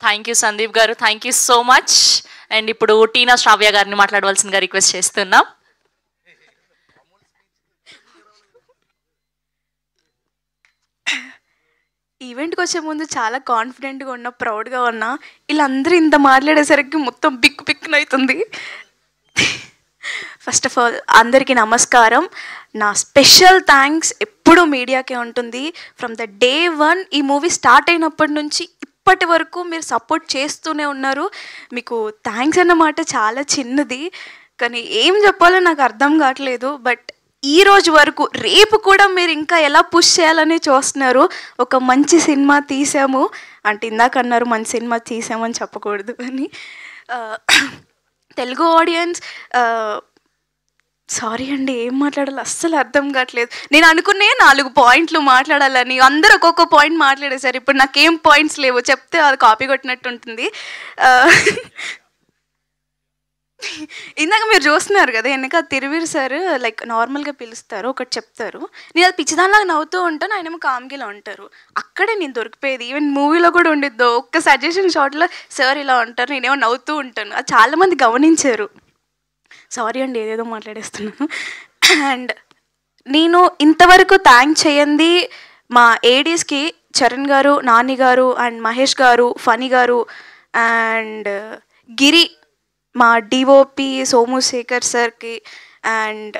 Thank you Sandeep గారు, thank you so much. And ఇప్పుడు టీనా శ్రావ్య గారిని మాట్లాడవలసిందిగా రిక్వెస్ట్ చేస్తున్నాం. ఈవెంట్కి వచ్చే ముందు చాలా కాన్ఫిడెంట్గా ఉన్నా, ప్రౌడ్గా ఉన్నా. వీళ్ళందరూ ఇంత మాట్లాడేసరికి మొత్తం బిక్కునవుతుంది. ఫస్ట్ ఆఫ్ ఆల్ అందరికీ నమస్కారం. నా స్పెషల్ థ్యాంక్స్ ఎప్పుడూ మీడియాకే ఉంటుంది. ఫ్రమ్ ద డే 1 ఈ మూవీ స్టార్ట్ అయినప్పటి నుంచి ఇప్పటి వరకు మీరు సపోర్ట్ చేస్తూనే ఉన్నారు. మీకు థ్యాంక్స్ అన్నమాట చాలా చిన్నది, కానీ ఏం చెప్పాలో నాకు అర్థం కావట్లేదు. బట్ ఈ రోజు వరకు, రేపు కూడా మీరు ఇంకా ఎలా పుష్ చేయాలని చూస్తున్నారు. ఒక మంచి సినిమా తీసాము అంటే, ఇందాక అన్నారు మంచి సినిమా తీసామని చెప్పకూడదు అని. తెలుగు ఆడియన్స్, సారీ అండి, ఏం మాట్లాడాలో అస్సలు అర్థం కావట్లేదు. నేను అనుకునే 4 పాయింట్లు మాట్లాడాలని, అందరూ ఒక్కొక్క పాయింట్ మాట్లాడేశారు. ఇప్పుడు నాకేం పాయింట్స్ లేవు, చెప్తే అది కాపీ కొట్టినట్టు ఉంటుంది. ఇందాక మీరు చూస్తున్నారు కదా, వెనక తిరువీర్ సార్ లైక్ నార్మల్గా పిలుస్తారు, ఒకటి చెప్తారు, నేను అది పిచ్చిదానిలాగా నవ్వుతూ ఉంటాను, ఆయనేమో కామ్గిలా ఉంటారు. అక్కడే నేను దొరికిపోయేది. ఈవెన్ మూవీలో కూడా ఉండిద్దో ఒక్క సజెషన్ షాట్లో సార్ ఇలా ఉంటారు, నేనేమో నవ్వుతూ ఉంటాను. అది చాలామంది గమనించారు. సారీ అండి, ఏదేదో మాట్లాడేస్తున్నాను. అండ్ నేను ఇంతవరకు థ్యాంక్ చేయండి మా ఏడీస్కి, చరణ్ గారు, నాని గారు, అండ్ మహేష్ గారు, ఫనీ గారు, అండ్ గిరి, మా డిఓపి సోము శేఖర్ సార్కి, అండ్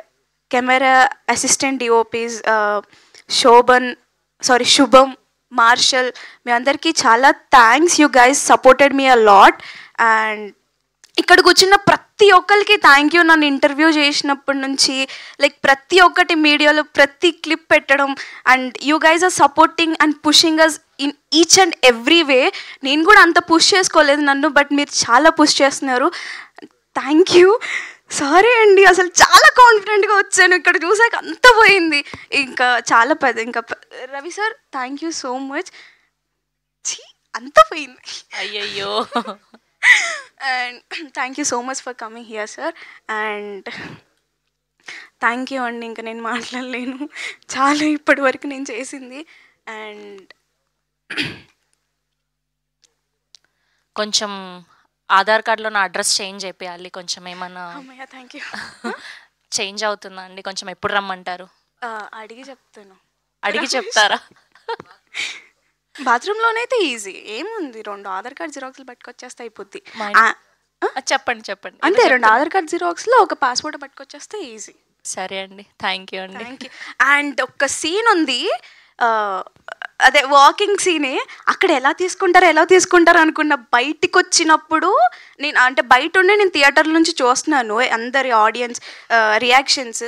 కెమెరా అసిస్టెంట్ డిఓపీస్ శుభం, మార్షల్, మీ అందరికీ చాలా thanks. You guys supported me a lot. And ఇక్కడికి వచ్చిన ప్రతి ఒక్కరికి థ్యాంక్ యూ. నన్ను ఇంటర్వ్యూ చేసినప్పటి నుంచి లైక్ ప్రతి ఒక్కటి మీడియాలో ప్రతి క్లిప్ పెట్టడం, and you guys are supporting and pushing us in each and every way. నేను కూడా అంత పుష్ చేసుకోలేదు నన్ను, బట్ మీరు చాలా పుష్ చేస్తున్నారు. Thank you. సారీ అండి, అసలు చాలా కాన్ఫిడెంట్గా వచ్చాను, ఇక్కడ చూసాక అంత పోయింది. ఇంకా చాలా Ravi sir thank you so much. అంత పోయింది, అయ్యయ్యో. And thank you so much for coming here sir. And thank you అండి, ఇంకా నేను మాట్లాడలేను, చాలా ఇప్పటి వరకు నేను చేసింది. అండ్ కొంచెం ఆధార్ కార్డులో నా అడ్రస్ చేంజ్ అయిపోయాలి, కొంచెం ఏమన్నా థ్యాంక్ యూ చేంజ్ అవుతుందా అండి? కొంచెం ఎప్పుడు రమ్మంటారు? అడిగి చెప్తాను. అడిగి చెప్తారా? బాత్రూంలోనైతే ఈజీ, ఏముంది, 2 ఆధార్ కార్డ్ జిరాక్స్లు పట్టుకొచ్చేస్తే అయిపోద్ది. చెప్పండి. అంతే, 2 ఆధార్ కార్డ్ జిరాక్స్లో ఒక పాస్పోర్ట్ పట్టుకొచ్చేస్తే ఈజీ. సరే అండి, థ్యాంక్ యూ అండి. Thank you. అండ్ ఒక సీన్ ఉంది, అదే వాకింగ్ సీనే. అక్కడ ఎలా తీసుకుంటారు అనుకున్న, బయటికి వచ్చినప్పుడు నేను అంటే బయట ఉండి నేను థియేటర్ నుంచి చూస్తున్నాను అందరి ఆడియన్స్ రియాక్షన్స్.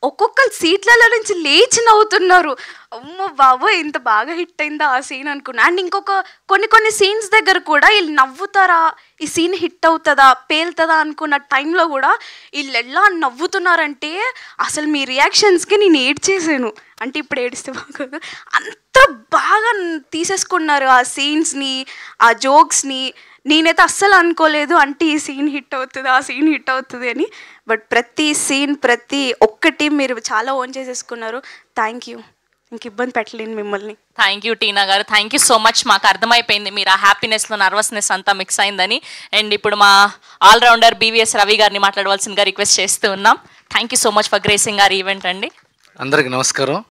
ఒక్కొక్కరు సీట్లలో నుంచి లేచి నవ్వుతున్నారు. అమ్మో బాబోయ్, ఇంత బాగా హిట్ అయిందా ఆ సీన్ అనుకున్నా. అండ్ ఇంకొక కొన్ని సీన్స్ దగ్గర కూడా వీళ్ళు నవ్వుతారా, ఈ సీన్ హిట్ అవుతుందా, పేలుతుందా అనుకున్న టైంలో కూడా వీళ్ళు ఎలా నవ్వుతున్నారంటే అసలు మీ రియాక్షన్స్కి నేను ఏడ్చేసాను. అంటే ఇప్పుడు ఏడిస్తే బాగోదు, అంత బాగా తీసేసుకున్నారు ఆ సీన్స్ని, ఆ జోక్స్ని. నేనైతే అస్సలు అనుకోలేదు అంటే ఈ సీన్ హిట్ అవుతుంది, ఆ సీన్ హిట్ అవుతుంది అని. బట్ ప్రతి సీన్, ప్రతి ఒక్కటి మీరు చాలా ఓన్ చేసేసుకున్నారు. Thank you. ఇంక ఇబ్బంది పెట్టలేను మిమ్మల్ని. థ్యాంక్ యూ టీనా గారు, థ్యాంక్ యూ సో మచ్. మాకు అర్థమైపోయింది మీరు ఆ హ్యాపీనెస్లో నర్వస్నెస్ అంతా మిక్స్ అయిందని. అండ్ ఇప్పుడు మా ఆల్రౌండర్ బీవీఎస్ రవి గారిని మాట్లాడవలసిందిగా రిక్వెస్ట్ చేస్తూ ఉన్నాం. Thank you so much for gracing are event అండి. అందరికీ నమస్కారం.